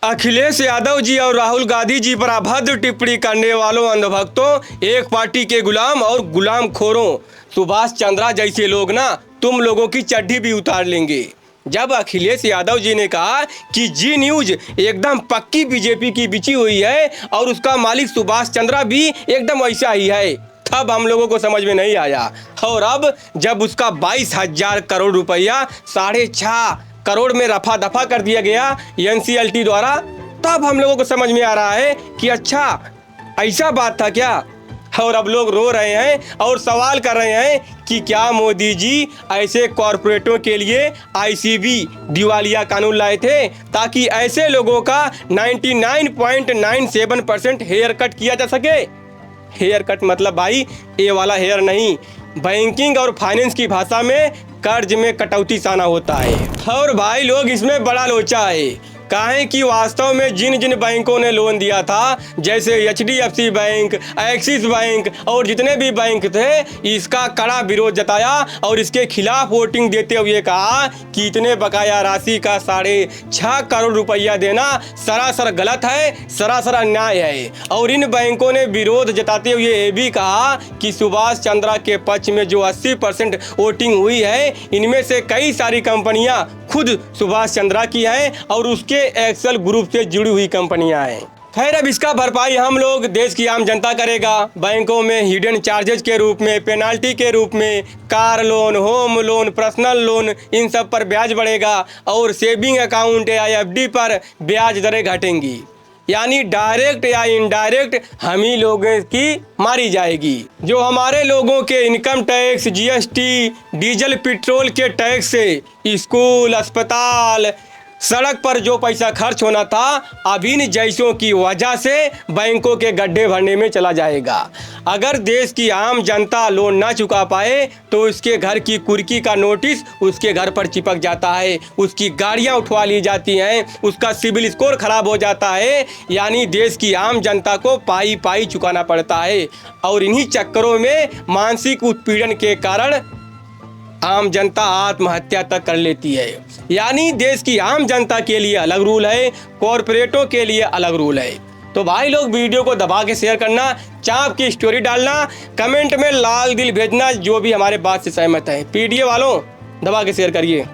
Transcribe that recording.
अखिलेश यादव जी और राहुल गांधी जी पर अभद्र टिप्पणी करने वालों अंधभक्तों, एक पार्टी के गुलाम और गुलाम खोरों सुभाष चंद्रा जैसे लोग ना तुम लोगों की चड्डी भी उतार लेंगे। जब अखिलेश यादव जी ने कहा कि जी न्यूज एकदम पक्की बीजेपी की बिची हुई है और उसका मालिक सुभाष चंद्रा भी एकदम वैसा ही है, तब हम लोगों को समझ में नहीं आया। और अब जब उसका 22,000 करोड़ रुपया 6.5 करोड़ में रफा दफा कर दिया गया एनसीएलटी द्वारा, तब हम लोगों को समझ में आ रहा है कि अच्छा ऐसा बात था क्या। और अब लोग रो रहे हैं और सवाल कर रहे हैं कि क्या मोदी जी ऐसे कॉरपोरेटों के लिए आईसीबी दिवालिया कानून लाए थे ताकि ऐसे लोगों का 99.97% हेयर कट किया जा सके। हेयर कट मतलब भाई ये वाला हेयर नहीं, बैंकिंग और फाइनेंस की भाषा में कर्ज में कटौती साना होता है। और भाई लोग इसमें बड़ा लोचा है, काहे कि वास्तव में जिन जिन बैंकों ने लोन दिया था, जैसे एचडीएफसी बैंक, एक्सिस बैंक और जितने भी बैंक थे, इसका कड़ा विरोध जताया और इसके खिलाफ वोटिंग देते हुए कहा कि इतने बकाया राशि का 6.5 करोड़ रुपया देना सरासर गलत है, सरासर अन्याय है। और इन बैंकों ने विरोध जताते हुए ये भी कहा कि सुभाष चंद्रा के पक्ष में जो 80% वोटिंग हुई है, इनमें से कई सारी कंपनियां खुद सुभाष चंद्रा की हैं और उसके एक्सेल ग्रुप से जुड़ी हुई कंपनियां हैं। खैर, अब इसका भरपाई हम लोग देश की आम जनता करेगा। बैंकों में हिडन चार्जेस के रूप में, पेनाल्टी के रूप में, car loan, home loan, personal loan, इन सब पर ब्याज बढ़ेगा और सेविंग अकाउंट या एफडी पर ब्याज दरें घटेंगी। यानी डायरेक्ट या इनडायरेक्ट हम ही लोगों की मारी जाएगी। जो हमारे लोगों के income tax, GST, diesel petrol के टैक्स से स्कूल, अस्पताल, सड़क पर जो पैसा खर्च होना था, अब इन जैसों की वजह से बैंकों के गड्ढे भरने में चला जाएगा। अगर देश की आम जनता लोन ना चुका पाए तो उसके घर की कुर्की का नोटिस उसके घर पर चिपक जाता है, उसकी गाड़ियां उठवा ली जाती हैं, उसका सिविल स्कोर खराब हो जाता है। यानी देश की आम जनता को पाई पाई चुकाना पड़ता है और इन्हीं चक्करों में मानसिक उत्पीड़न के कारण आम जनता आत्महत्या तक कर लेती है। यानी देश की आम जनता के लिए अलग रूल है, कॉरपोरेटों के लिए अलग रूल है। तो भाई लोग वीडियो को दबा के शेयर करना, चाप की स्टोरी डालना, कमेंट में लाल दिल भेजना जो भी हमारे बात से सहमत है। पीडीए वालों दबा के शेयर करिए।